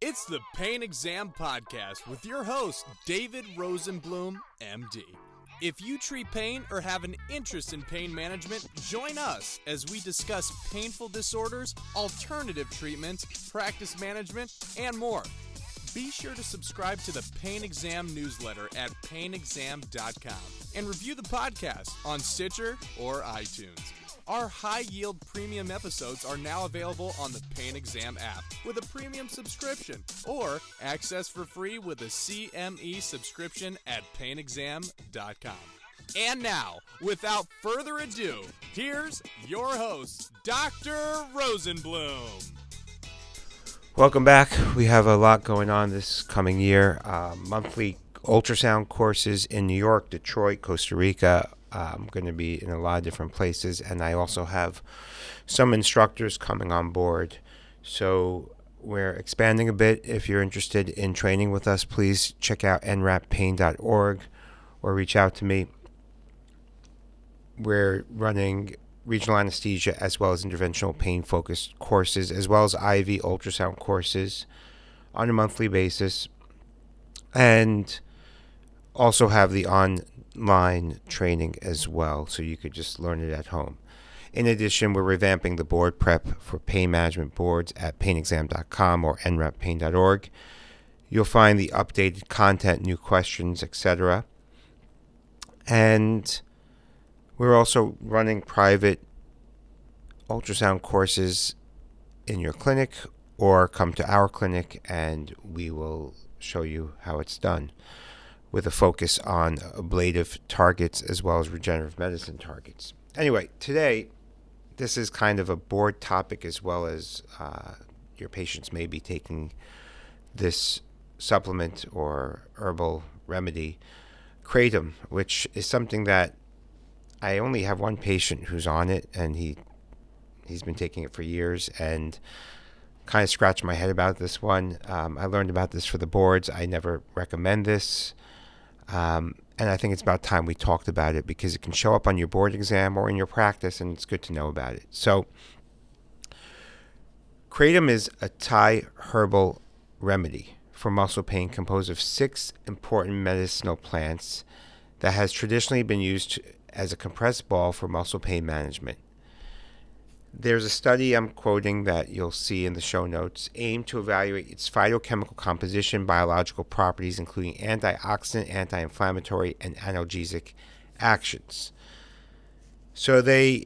It's the PainExam podcast with your host, David Rosenblum, MD. If you treat pain or have an interest in pain management, join us as we discuss painful disorders, alternative treatments, practice management, and more. Be sure to subscribe to the PainExam newsletter at PainExam.com and review the podcast on Stitcher or iTunes. Our high-yield premium episodes are now available on the PainExam app with a premium subscription or access for free with a CME subscription at PainExam.com. And now, without further ado, here's your host, Dr. Rosenblum. Welcome back. We have a lot going on this coming year. Monthly ultrasound courses in New York, Detroit, Costa Rica. I'm going to be in a lot of different places, and I also have some instructors coming on board. So we're expanding a bit. If you're interested in training with us, please check out nrappain.org or reach out to me. We're running regional anesthesia as well as interventional pain-focused courses, as well as IV ultrasound courses on a monthly basis, and also have the online training as well, so you could just learn it at home. In addition, we're revamping the board prep for pain management boards at PainExam.com or nrappain.org. You'll find the updated content, new questions, etc. And we're also running private ultrasound courses in your clinic, or come to our clinic and we will show you how it's done, with a focus on ablative targets as well as regenerative medicine targets. Anyway, today, this is kind of a board topic, as well as your patients may be taking this supplement or herbal remedy, Kratom, which is something that I only have one patient who's on it, and he's been taking it for years, and kind of scratched my head about this one. I learned about this for the boards. I never recommend this. And I think it's about time we talked about it, because it can show up on your board exam or in your practice, and it's good to know about it. So, Kratom is a Thai herbal remedy for muscle pain composed of 6 important medicinal plants that has traditionally been used as a compressed ball for muscle pain management. There's a study I'm quoting that you'll see in the show notes, aimed to evaluate its phytochemical composition, biological properties, including antioxidant, anti-inflammatory, and analgesic actions. So they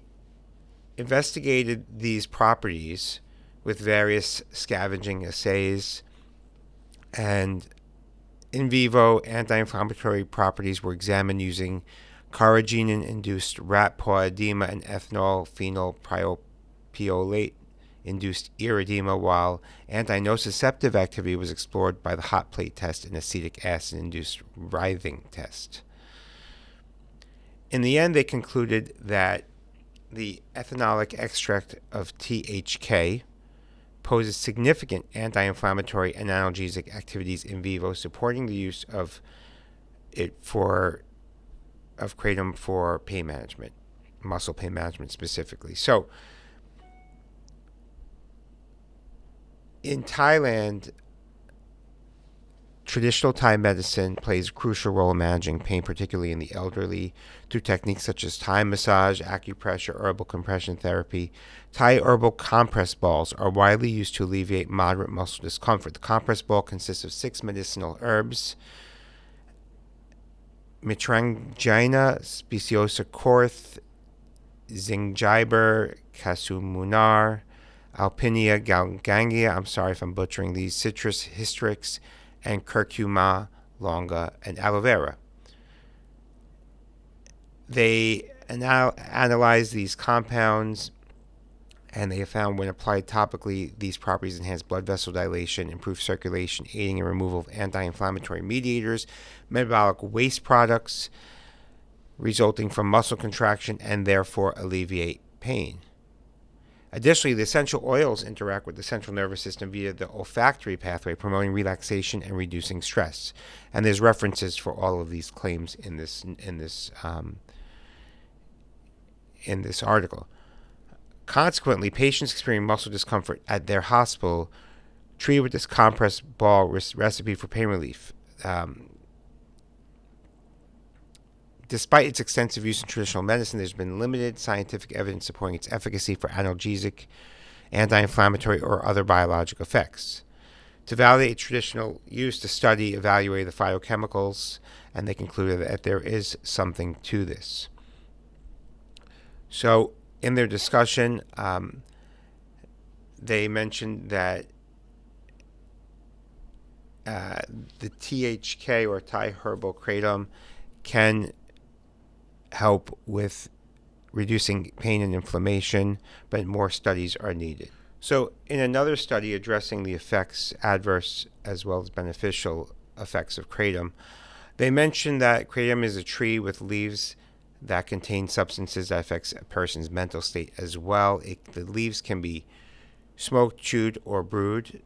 investigated these properties with various scavenging assays, and in vivo anti-inflammatory properties were examined using carrageenan-induced rat paw edema and ethanol phenylpropionate-induced ear edema, while anti-nociceptive activity was explored by the hot plate test and acetic acid-induced writhing test. In the end, they concluded that the ethanolic extract of THK poses significant anti-inflammatory and analgesic activities in vivo, supporting the use of Kratom for pain management, muscle pain management specifically. So, in Thailand, traditional Thai medicine plays a crucial role in managing pain, particularly in the elderly, through techniques such as Thai massage, acupressure, herbal compression therapy. Thai herbal compress balls are widely used to alleviate moderate muscle discomfort. The compress ball consists of 6 medicinal herbs: Mitragyna, speciosa korth, zingiber, casumunar, alpinia galgangia, I'm sorry if I'm butchering these, citrus hystrix, and curcuma longa, and aloe vera. They analyzed these compounds, and they have found when applied topically, these properties enhance blood vessel dilation, improve circulation, aiding in removal of anti-inflammatory mediators, metabolic waste products resulting from muscle contraction, and therefore alleviate pain. Additionally, the essential oils interact with the central nervous system via the olfactory pathway, promoting relaxation and reducing stress. And there's references for all of these claims in this article. Consequently, patients experiencing muscle discomfort at their hospital treated with this compress ball recipe for pain relief. Despite its extensive use in traditional medicine, there's been limited scientific evidence supporting its efficacy for analgesic, anti-inflammatory, or other biologic effects. To validate traditional use, the study evaluated the phytochemicals, and they concluded that there is something to this. So, in their discussion, they mentioned that the THK, or Thai herbal Kratom, can help with reducing pain and inflammation, but more studies are needed. So in another study addressing the effects, adverse as well as beneficial effects of Kratom, they mentioned that Kratom is a tree with leaves that contain substances that affects a person's mental state as well. The leaves can be smoked, chewed, or brewed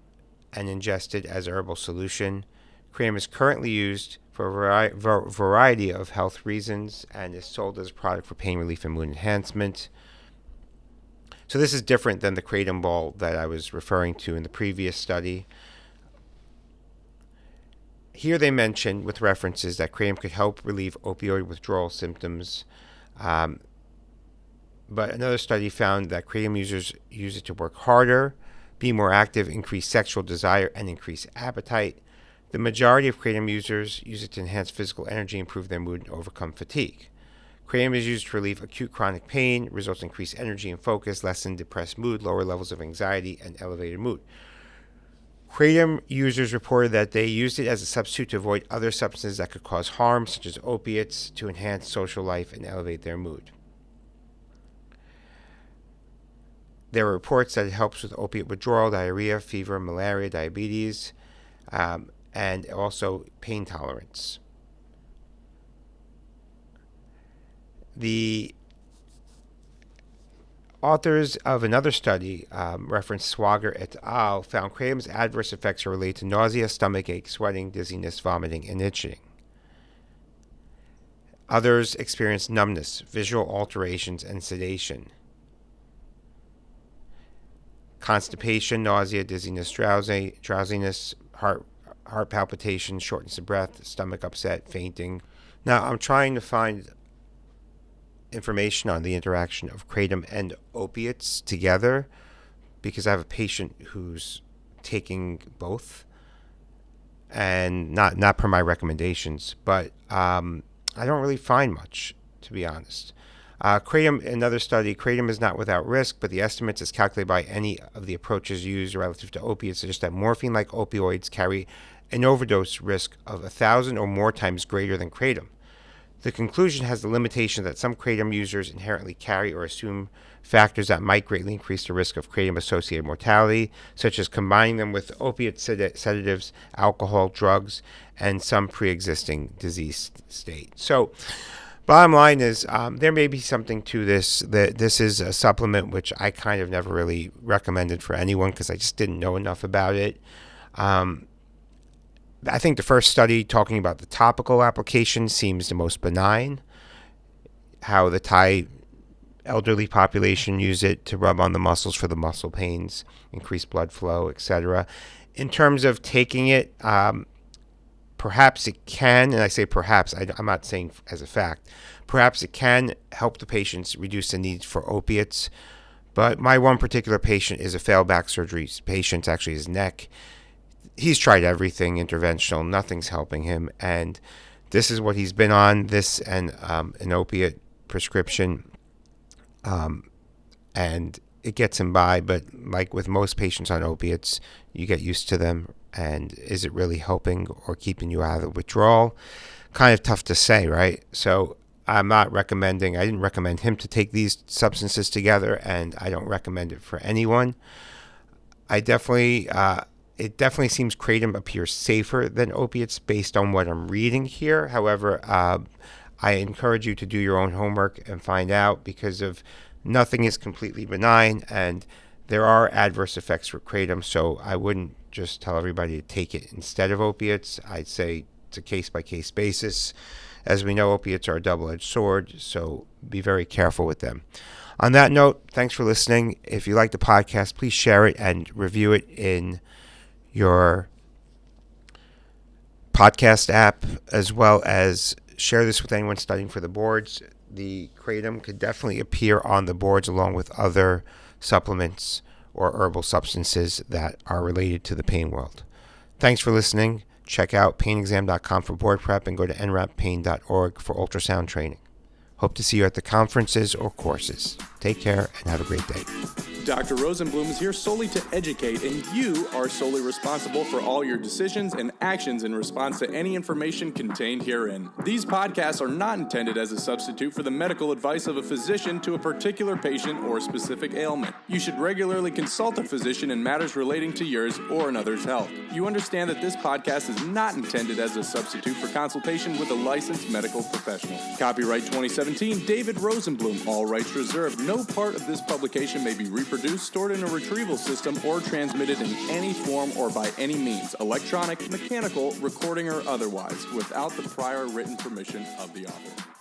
and ingested as a herbal solution. Kratom is currently used for a variety of health reasons and is sold as a product for pain relief and mood enhancement. So this is different than the Kratom ball that I was referring to in the previous study. Here they mention, with references, that Kratom could help relieve opioid withdrawal symptoms. But another study found that Kratom users use it to work harder, be more active, increase sexual desire, and increase appetite. The majority of Kratom users use it to enhance physical energy, improve their mood, and overcome fatigue. Kratom is used to relieve acute chronic pain, results in increased energy and focus, lessen depressed mood, lower levels of anxiety, and elevated mood. Kratom users reported that they used it as a substitute to avoid other substances that could cause harm, such as opiates, to enhance social life and elevate their mood. There were reports that it helps with opiate withdrawal, diarrhea, fever, malaria, diabetes, and also pain tolerance. The authors of another study, referenced Swager et al., found Kratom's adverse effects are related to nausea, stomach ache, sweating, dizziness, vomiting, and itching. Others experienced numbness, visual alterations, and sedation. Constipation, nausea, dizziness, drowsiness, heart palpitations, shortness of breath, stomach upset, fainting. Now, I'm trying to find information on the interaction of Kratom and opiates together because I have a patient who's taking both, and not per my recommendations, but I don't really find much, to be honest. Kratom, another study, Kratom is not without risk, but the estimates as calculated by any of the approaches used relative to opiates suggest that morphine-like opioids carry an overdose risk of 1,000 or more times greater than Kratom. The conclusion has the limitation that some Kratom users inherently carry or assume factors that might greatly increase the risk of Kratom-associated mortality, such as combining them with opiate sedatives, alcohol, drugs, and some pre-existing disease state. So, bottom line is, there may be something to this. This is a supplement which I kind of never really recommended for anyone because I just didn't know enough about it. I think the first study talking about the topical application seems the most benign, how the Thai elderly population use it to rub on the muscles for the muscle pains, increase blood flow, etc. In terms of taking it, perhaps it can, and I say perhaps, I'm not saying as a fact, perhaps it can help the patients reduce the need for opiates. But my one particular patient is a failed back surgery patient, actually his neck. He's tried everything interventional, nothing's helping him, and this is what he's been on, this and an opiate prescription, and it gets him by, but like with most patients on opiates, you get used to them, and is it really helping or keeping you out of the withdrawal? Kind of tough to say, right? So I didn't recommend him to take these substances together, and I don't recommend it for anyone. It definitely seems Kratom appears safer than opiates based on what I'm reading here. However, I encourage you to do your own homework and find out, because of nothing is completely benign and there are adverse effects for Kratom. So I wouldn't just tell everybody to take it instead of opiates. I'd say it's a case-by-case basis. As we know, opiates are a double-edged sword, so be very careful with them. On that note, thanks for listening. If you like the podcast, please share it and review it in your podcast app, as well as share this with anyone studying for the boards. The Kratom could definitely appear on the boards along with other supplements or herbal substances that are related to the pain world. Thanks for listening. Check out PainExam.com for board prep and go to nrappain.org for ultrasound training. Hope to see you at the conferences or courses. Take care and have a great day. Dr. Rosenblum is here solely to educate, and you are solely responsible for all your decisions and actions in response to any information contained herein. These podcasts are not intended as a substitute for the medical advice of a physician to a particular patient or specific ailment. You should regularly consult a physician in matters relating to yours or another's health. You understand that this podcast is not intended as a substitute for consultation with a licensed medical professional. Copyright 2017, David Rosenblum, all rights reserved. No part of this publication may be reproduced, stored in a retrieval system, or transmitted in any form or by any means, electronic, mechanical, recording, or otherwise, without the prior written permission of the author.